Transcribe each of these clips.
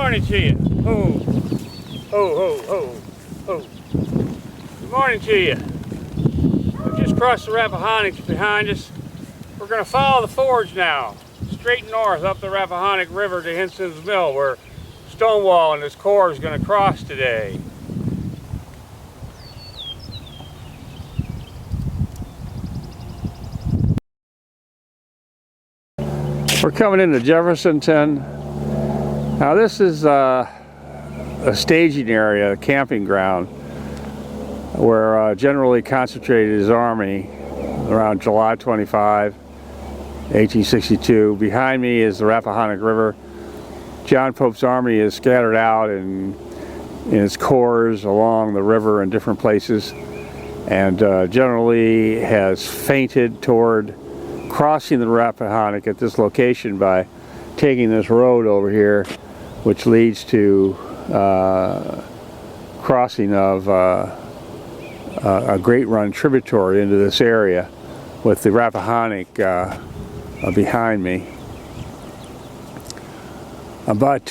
morning to you. Ho, ho, ho, ho, ho. Good morning to you. We just crossed the Rappahannock behind us. We're going to follow the forge now, straight north up the Rappahannock River to Hinson's Mill, where Stonewall and his corps is going to cross today. We're coming into Jeffersonton. Now this is a staging area, a camping ground, where General Lee concentrated his army around July 25, 1862. Behind me is the Rappahannock River. John Pope's army is scattered out in its corps along the river in different places, and General Lee has feinted toward crossing the Rappahannock at this location by taking this road over here, which leads to crossing of a Great Run tributary into this area, with the Rappahannock behind me. But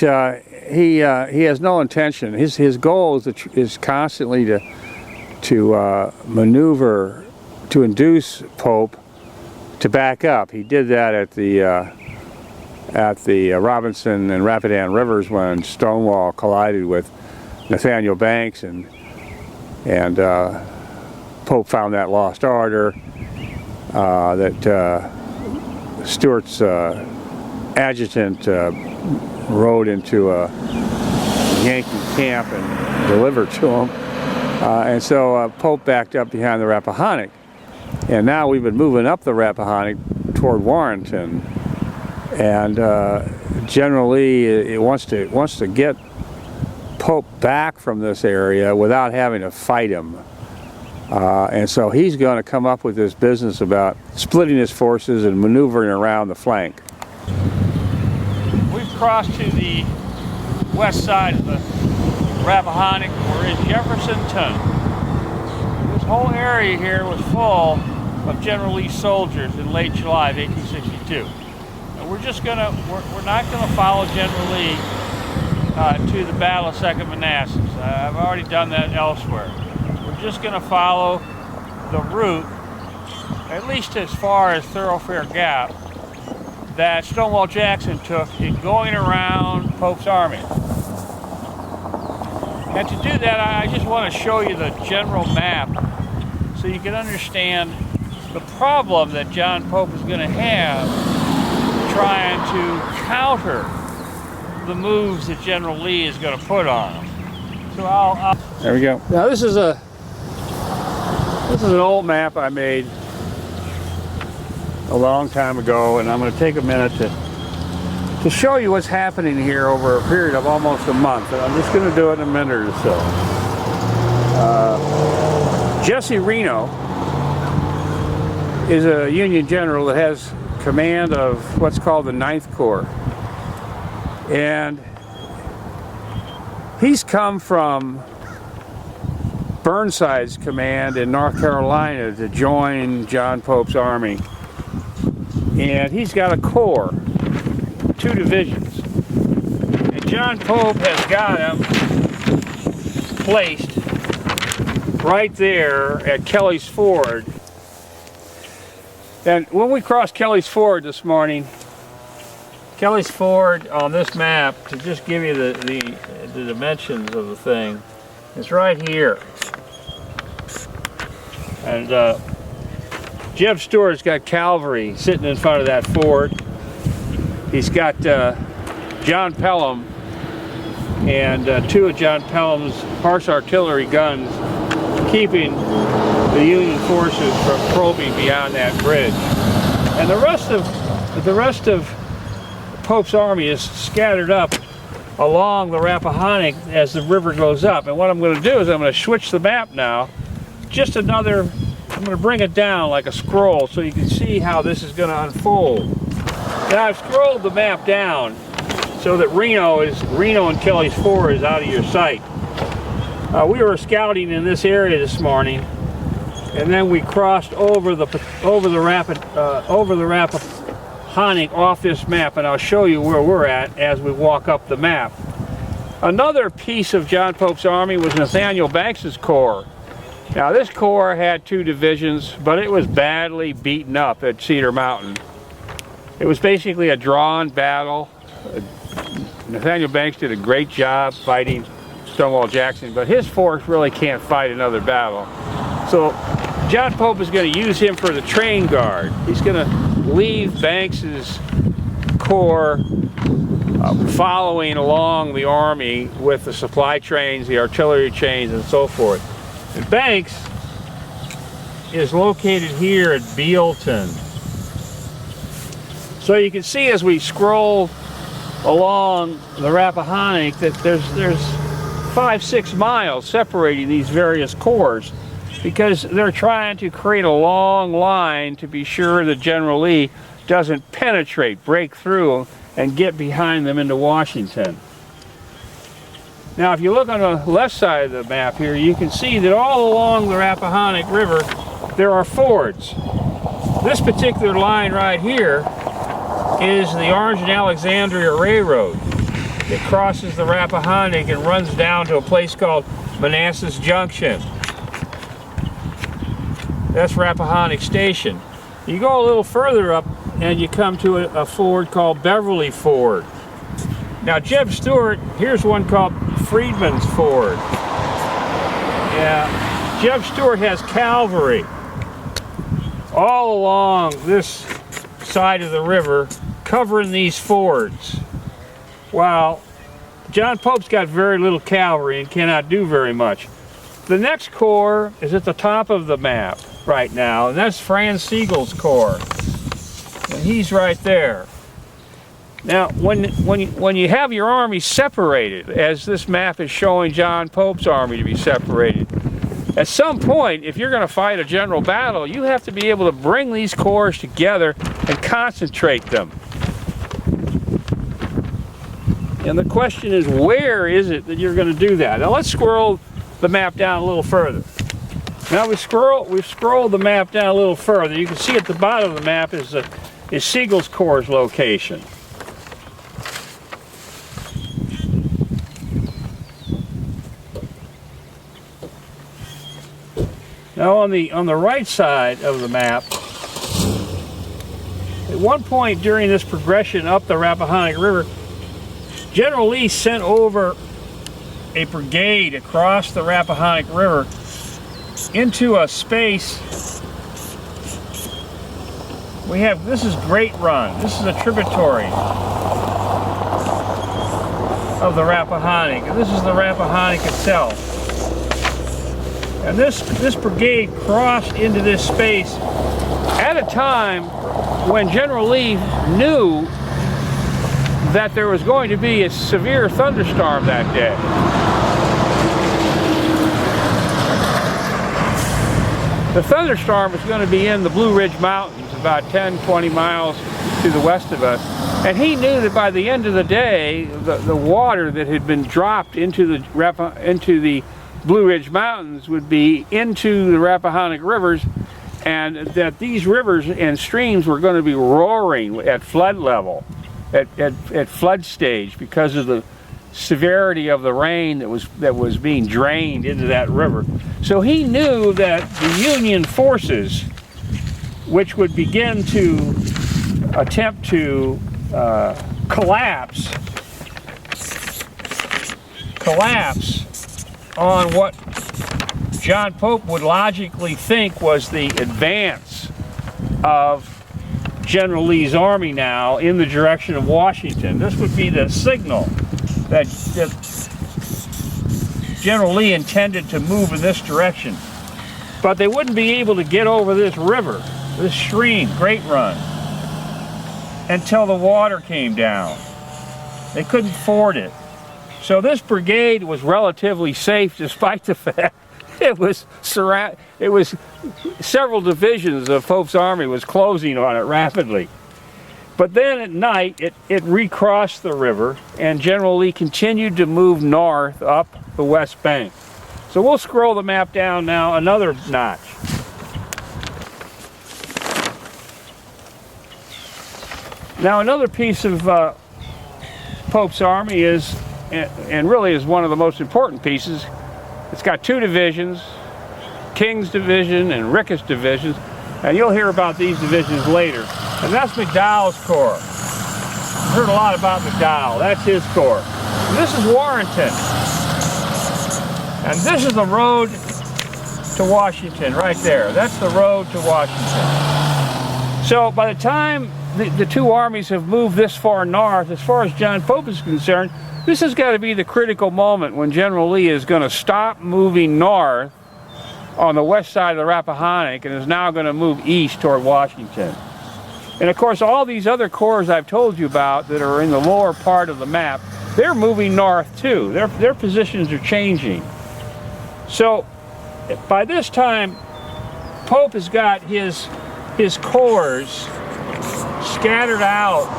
he has no intention. His goal is constantly to maneuver, to induce Pope to back up. He did that at the Robinson and Rapidan rivers when Stonewall collided with Nathaniel Banks, and Pope found that lost order, that Stuart's adjutant rode into a Yankee camp and delivered to him, and so Pope backed up behind the Rappahannock. And now we've been moving up the Rappahannock toward Warrenton, and General Lee wants to get Pope back from this area without having to fight him, and so he's going to come up with this business about splitting his forces and maneuvering around the flank. We've crossed to the west side of the Rappahannock. We're in Jeffersonton. This whole area here was full of General Lee's soldiers in late July of 1862. And we're not gonna follow General Lee to the Battle of Second Manassas. I've already done that elsewhere. We're just gonna follow the route, at least as far as Thoroughfare Gap, that Stonewall Jackson took in going around Pope's army. And to do that, I just want to show you the general map so you can understand the problem that John Pope is going to have trying to counter the moves that General Lee is going to put on him. So there we go. Now this is an old map I made a long time ago, and I'm going to take a minute to show you what's happening here over a period of almost a month. And I'm just going to do it in a minute or so. Jesse Reno is a Union general that has command of what's called the 9th Corps. And he's come from Burnside's command in North Carolina to join John Pope's army. And he's got a corps, 2 divisions. And John Pope has got him placed right there at Kelly's Ford. And when we crossed Kelly's Ford this morning, Kelly's Ford on this map, to just give you the dimensions of the thing, is right here. And Jeb Stewart's got cavalry sitting in front of that ford. He's got John Pelham and 2 of John Pelham's horse artillery guns keeping the Union forces from probing beyond that bridge. And the rest of Pope's army is scattered up along the Rappahannock as the river goes up. And what I'm going to do is I'm going to switch the map now. I'm going to bring it down like a scroll so you can see how this is going to unfold. Now I've scrolled the map down so that Reno and Kelly's Ford is out of your sight. We were scouting in this area this morning, and then we crossed over the Rappahannock off this map, and I'll show you where we're at as we walk up the map. Another piece of John Pope's army was Nathaniel Banks's corps. Now this corps had 2 divisions, but it was badly beaten up at Cedar Mountain. It was basically a drawn battle. Nathaniel Banks did a great job fighting Stonewall Jackson, but his force really can't fight another battle. So John Pope is going to use him for the train guard. He's going to leave Banks's corps following along the army with the supply trains, the artillery trains, and so forth. And Banks is located here at Bealton. So you can see as we scroll along the Rappahannock that there's 5-6 miles separating these various corps, because they're trying to create a long line to be sure that General Lee doesn't penetrate, break through, and get behind them into Washington. Now if you look on the left side of the map here, you can see that all along the Rappahannock River there are fords. This particular line right here is the Orange and Alexandria Railroad. It crosses the Rappahannock and runs down to a place called Manassas Junction. That's Rappahannock Station. You go a little further up and you come to a ford called Beverly Ford. Now Jeb Stuart, here's one called Freedman's Ford. Yeah, Jeb Stuart has cavalry all along this side of the river covering these fords, while John Pope's got very little cavalry and cannot do very much. The next corps is at the top of the map right now, and that's Franz Siegel's corps, and he's right there. Now when you have your army separated, as this map is showing John Pope's army to be separated, at some point, if you're going to fight a general battle, you have to be able to bring these corps together and concentrate them. And the question is, where is it that you're going to do that? Now let's scroll the map down a little further. Now we've scrolled the map down a little further. You can see at the bottom of the map is Siegel's corps' location. Now on the right side of the map, at one point during this progression up the Rappahannock River, General Lee sent over a brigade across the Rappahannock River into a space. This is Great Run. This is a tributary of the Rappahannock, and this is the Rappahannock itself. And this brigade crossed into this space at a time when General Lee knew that there was going to be a severe thunderstorm that day. The thunderstorm was going to be in the Blue Ridge Mountains, about 10-20 miles to the west of us. And he knew that by the end of the day, the water that had been dropped into the Blue Ridge Mountains would be into the Rappahannock rivers, and that these rivers and streams were going to be roaring at flood level, at flood stage, because of the severity of the rain that was being drained into that river. So he knew that the Union forces, which would begin to attempt to collapse on what John Pope would logically think was the advance of General Lee's army now in the direction of Washington. This would be the signal that General Lee intended to move in this direction. But they wouldn't be able to get over this river, this stream, Great Run, until the water came down. They couldn't ford it. So this brigade was relatively safe, despite the fact it was several divisions of Pope's army was closing on it rapidly. But then at night, it recrossed the river, and General Lee continued to move north up the west bank. So we'll scroll the map down now another notch. Now another piece of Pope's army is and really is one of the most important pieces. It's got two divisions, King's Division and Ricketts Divisions, and you'll hear about these divisions later. And that's McDowell's Corps. Heard a lot about McDowell. That's his corps. And this is Warrenton. And this is the road to Washington right there. That's the road to Washington. So by the time the two armies have moved this far north, as far as John Pope is concerned, this has got to be the critical moment when General Lee is going to stop moving north on the west side of the Rappahannock and is now going to move east toward Washington. And of course, all these other corps I've told you about that are in the lower part of the map, they're moving north too. Their positions are changing. So by this time, Pope has got his corps scattered out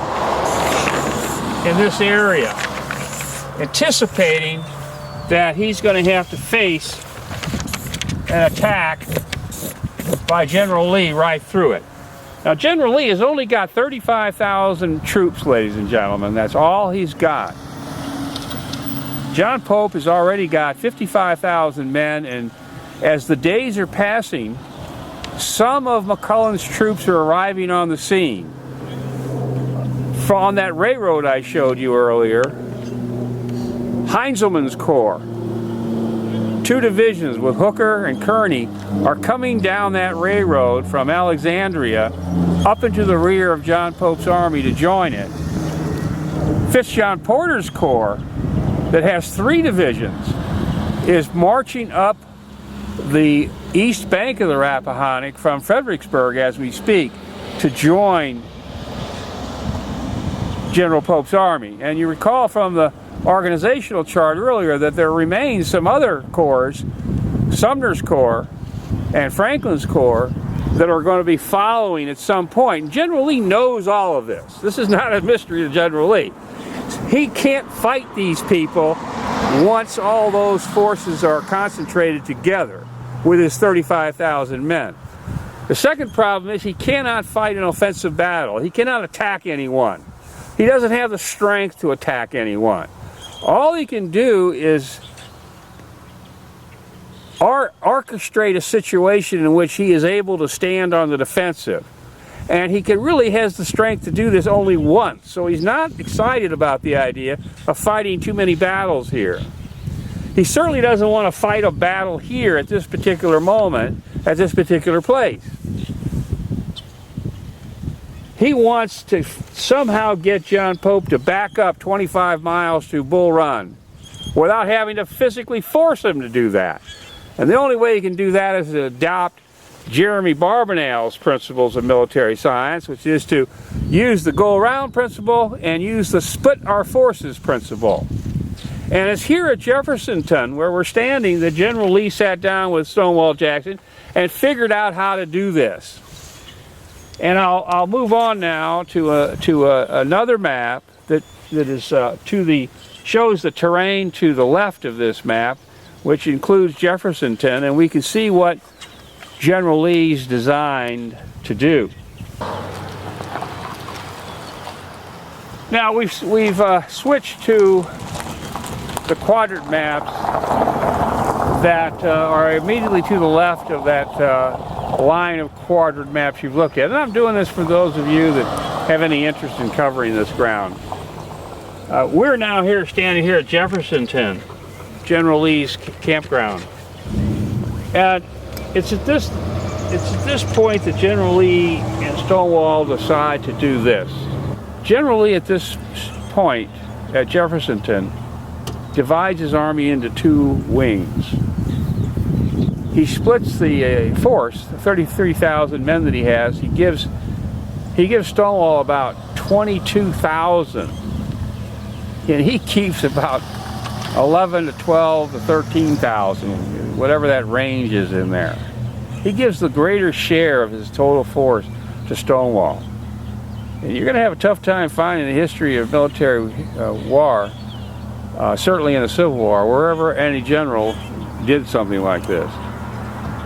in this area, anticipating that he's going to have to face an attack by General Lee right through it. Now, General Lee has only got 35,000 troops, ladies and gentlemen. That's all he's got. John Pope has already got 55,000 men, and as the days are passing, some of McClellan's troops are arriving on the scene. From that railroad I showed you earlier, Heinzelman's Corps, two divisions with Hooker and Kearney, are coming down that railroad from Alexandria up into the rear of John Pope's army to join it. Fitzjohn Porter's Corps, that has three divisions, is marching up the east bank of the Rappahannock from Fredericksburg as we speak to join General Pope's army. And you recall from the organizational chart earlier that there remains some other corps, Sumner's Corps and Franklin's Corps, that are going to be following at some point. General Lee knows all of this. This is not a mystery to General Lee. He can't fight these people once all those forces are concentrated together with his 35,000 men. The second problem is he cannot fight an offensive battle. He cannot attack anyone. He doesn't have the strength to attack anyone. All he can do is orchestrate a situation in which he is able to stand on the defensive. And he really has the strength to do this only once. So he's not excited about the idea of fighting too many battles here. He certainly doesn't want to fight a battle here at this particular moment, at this particular place. He wants to somehow get John Pope to back up 25 miles to Bull Run without having to physically force him to do that. And the only way he can do that is to adopt Jeremy Barbanell's principles of military science, which is to use the go-around principle and use the split our forces principle. And it's here at Jeffersonton, where we're standing, that General Lee sat down with Stonewall Jackson and figured out how to do this. And I'll move on now to another map that is shows the terrain to the left of this map, which includes Jeffersonton, and we can see what General Lee's designed to do. Now we've switched to the quadrant maps that are immediately to the left of that line of quadrant maps you've looked at. And I'm doing this for those of you that have any interest in covering this ground. We're now standing here at Jeffersonton, General Lee's campground. And it's at this point that General Lee and Stonewall decide to do this. General Lee at this point at Jeffersonton divides his army into two wings. He splits the force, the 33,000 men that he has. He gives Stonewall about 22,000, and he keeps about 11 to 12 to 13,000, whatever that range is in there. He gives the greater share of his total force to Stonewall. And you're going to have a tough time finding the history of military war, certainly in the Civil War, wherever any general did something like this.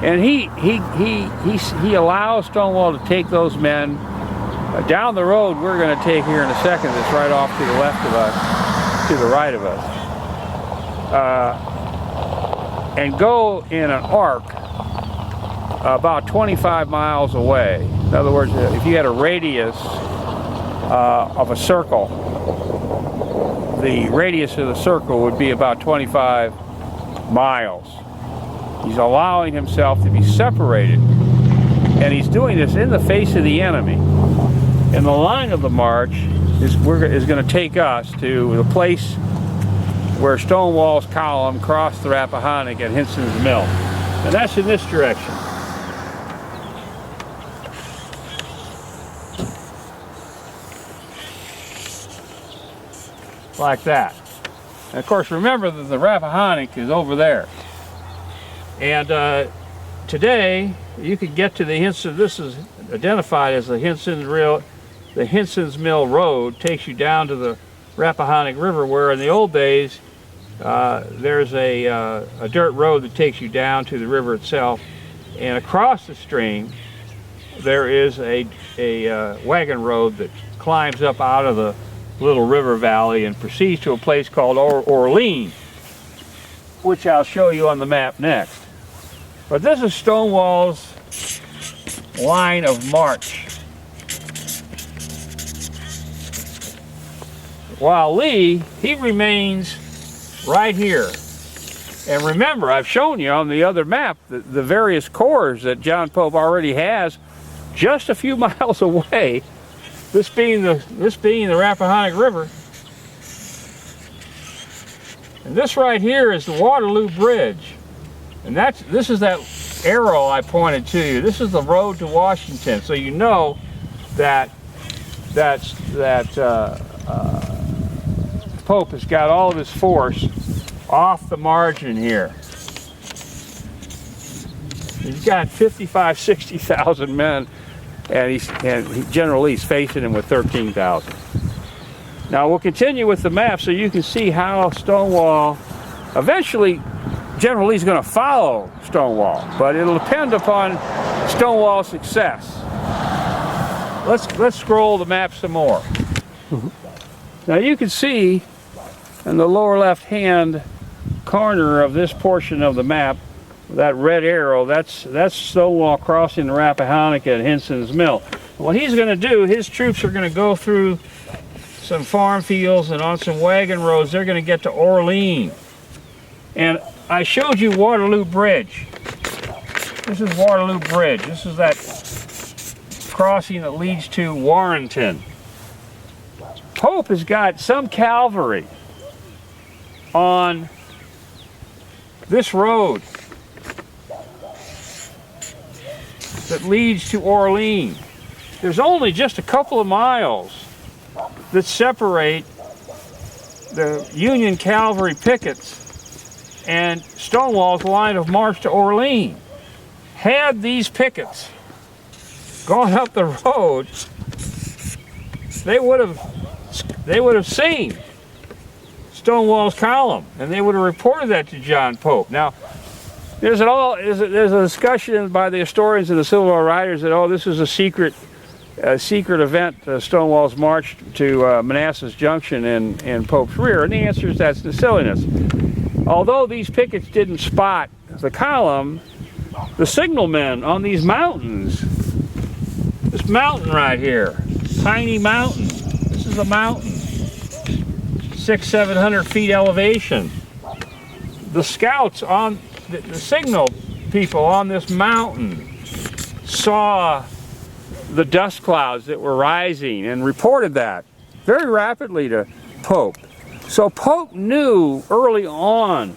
And he allows Stonewall to take those men down the road we're going to take here in a second, that's right off to the left of us, to the right of us. and go in an arc about 25 miles away. In other words, if you had a radius of a circle, the radius of the circle would be about 25 miles. He's allowing himself to be separated, and he's doing this in the face of the enemy. And the line of the march is going to take us to the place where Stonewall's column crossed the Rappahannock at Hinson's Mill. And that's in this direction. Like that. And of course, remember that the Rappahannock is over there. And today, you can get to the Hinson. This is identified as the Hinson's Mill Road. Takes you down to the Rappahannock River, where in the old days, there's a dirt road that takes you down to the river itself. And across the stream, there is a wagon road that climbs up out of the little river valley and proceeds to a place called Orleans, which I'll show you on the map next. But this is Stonewall's line of march. While Lee, he remains right here. And remember, I've shown you on the other map the various corps that John Pope already has just a few miles away. This being the Rappahannock River. And this right here is the Waterloo Bridge. And this is that arrow I pointed to you. This is the road to Washington. So you know that Pope has got all of his force off the margin here. He's got 60,000 men, and General Lee's facing him with 13,000. Now we'll continue with the map so you can see how Stonewall, eventually General Lee's going to follow Stonewall, but it'll depend upon Stonewall's success. Let's scroll the map some more. Now you can see in the lower left hand corner of this portion of the map, that red arrow, that's Stonewall crossing the Rappahannock at Hinson's Mill. What he's going to do, his troops are going to go through some farm fields and on some wagon roads. They're going to get to Orleans. And I showed you Waterloo Bridge. This is Waterloo Bridge. This is that crossing that leads to Warrenton. Pope has got some cavalry on this road that leads to Orleans. There's only just a couple of miles that separate the Union cavalry pickets and Stonewall's line of march to Orleans. Had these pickets gone up the road, they would have seen Stonewall's column, and they would have reported that to John Pope. Now, there's a discussion by the historians and the Civil War writers that, oh, this is a secret event, Stonewall's march to Manassas Junction in Pope's rear, and the answer is that's the silliness. Although these pickets didn't spot the column, the signalmen on these mountains, this mountain right here, tiny mountain, this is a mountain, 600-700 feet elevation. The scouts on the signal people on this mountain saw the dust clouds that were rising and reported that very rapidly to Pope. So Pope knew early on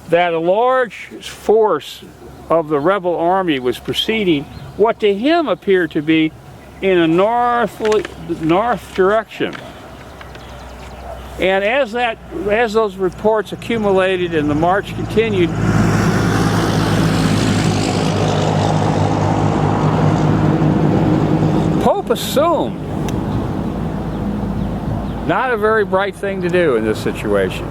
that a large force of the rebel army was proceeding what to him appeared to be in a north direction. And as those reports accumulated and the march continued, Pope assumed, not a very bright thing to do in this situation,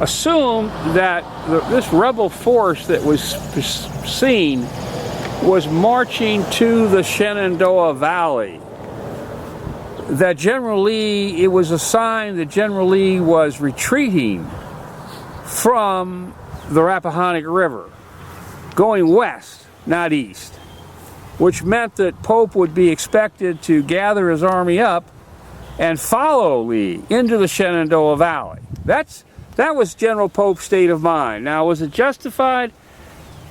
assumed that this rebel force that was seen was marching to the Shenandoah Valley. That General Lee, it was a sign that General Lee was retreating from the Rappahannock River, going west, not east, which meant that Pope would be expected to gather his army up and follow Lee into the Shenandoah Valley. That was General Pope's state of mind. Now, was it justified?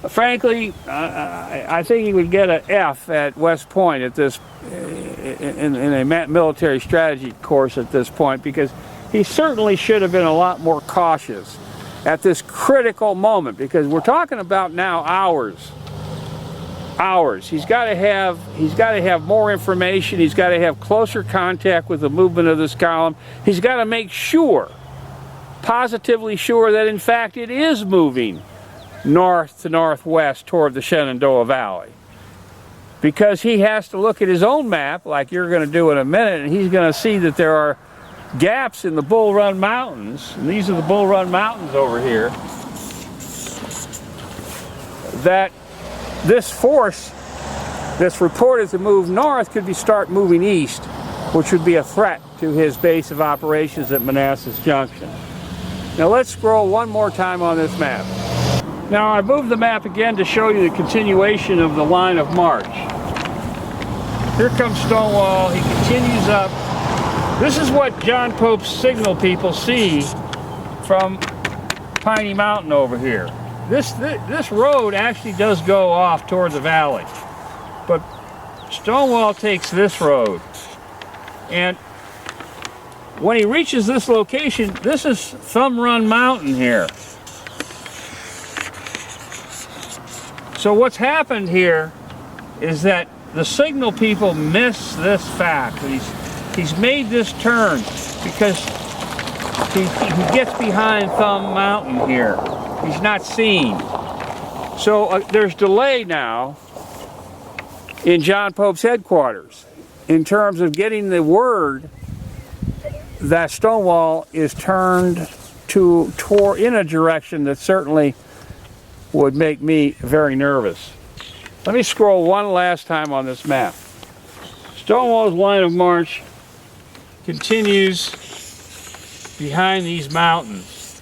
Frankly, I think he would get an F at West Point at this, in a military strategy course at this point, because he certainly should have been a lot more cautious at this critical moment, because we're talking about now hours. He's got to have more information. He's got to have closer contact with the movement of this column. He's got to make sure, positively sure, that in fact it is moving north to northwest toward the Shenandoah Valley, because he has to look at his own map, like you're going to do in a minute, and he's going to see that there are gaps in the Bull Run Mountains, and these are the Bull Run Mountains over here, that this force that's reported to move north could start moving east, which would be a threat to his base of operations at Manassas Junction. Now let's scroll one more time on this map. Now I moved the map again to show you the continuation of the line of march. Here comes Stonewall. He continues up. This is what John Pope's signal people see from Piney Mountain over here. This road actually does go off toward the valley, but Stonewall takes this road, and when he reaches this location, this is Thumb Run Mountain here. So what's happened here is that the signal people miss this fact that he's made this turn because he gets behind Thumb Mountain here. He's not seen. So there's delay now in John Pope's headquarters in terms of getting the word that Stonewall is turned toward in a direction that certainly would make me very nervous. Let me scroll one last time on this map. Stonewall's line of march continues behind these mountains.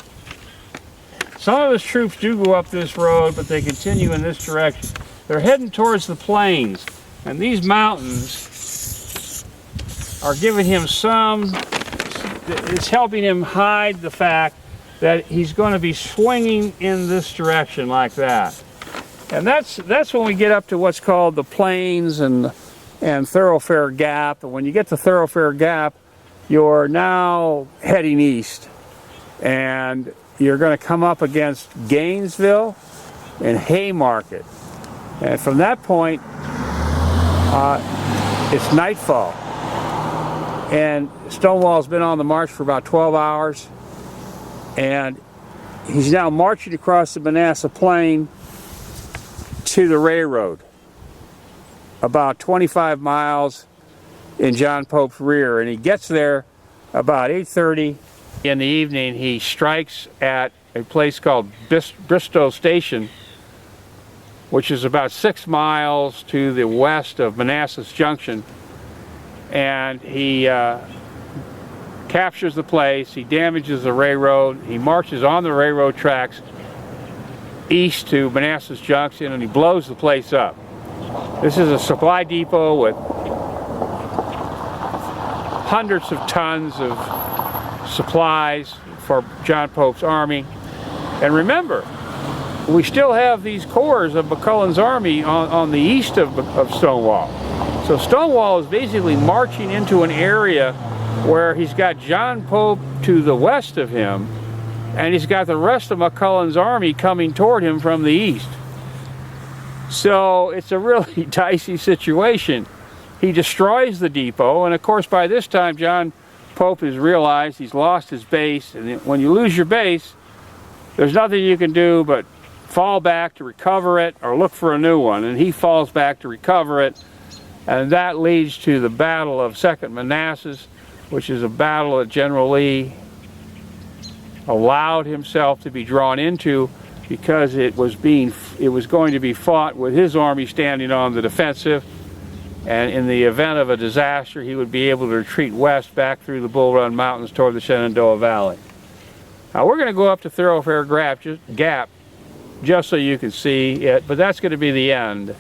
Some of his troops do go up this road, but they continue in this direction. They're heading towards the plains, and these mountains are giving him it's helping him hide the fact that he's going to be swinging in this direction like that. And that's when we get up to what's called the plains and Thoroughfare Gap. And when you get to Thoroughfare Gap, you're now heading east, and you're going to come up against Gainesville and Haymarket. And from that point, it's nightfall. And Stonewall's been on the march for about 12 hours. And he's now marching across the Manassas Plain to the railroad, about 25 miles in John Pope's rear. And he gets there about 8:30 in the evening. He strikes at a place called Bristow Station, which is about 6 miles to the west of Manassas Junction. And he captures the place, he damages the railroad, he marches on the railroad tracks east to Manassas Junction, and he blows the place up. This is a supply depot with hundreds of tons of supplies for John Pope's army. And remember, we still have these corps of McClellan's army on the east of Stonewall. So Stonewall is basically marching into an area where he's got John Pope to the west of him, and he's got the rest of McClellan's army coming toward him from the east. So it's a really dicey situation. He destroys the depot, and of course by this time John Pope has realized he's lost his base, and when you lose your base, there's nothing you can do but fall back to recover it or look for a new one, and he falls back to recover it, and that leads to the Battle of Second Manassas, which is a battle that General Lee allowed himself to be drawn into because it was going to be fought with his army standing on the defensive, and in the event of a disaster he would be able to retreat west back through the Bull Run Mountains toward the Shenandoah Valley. Now we're going to go up to Thoroughfare Gap just so you can see it, but that's going to be the end.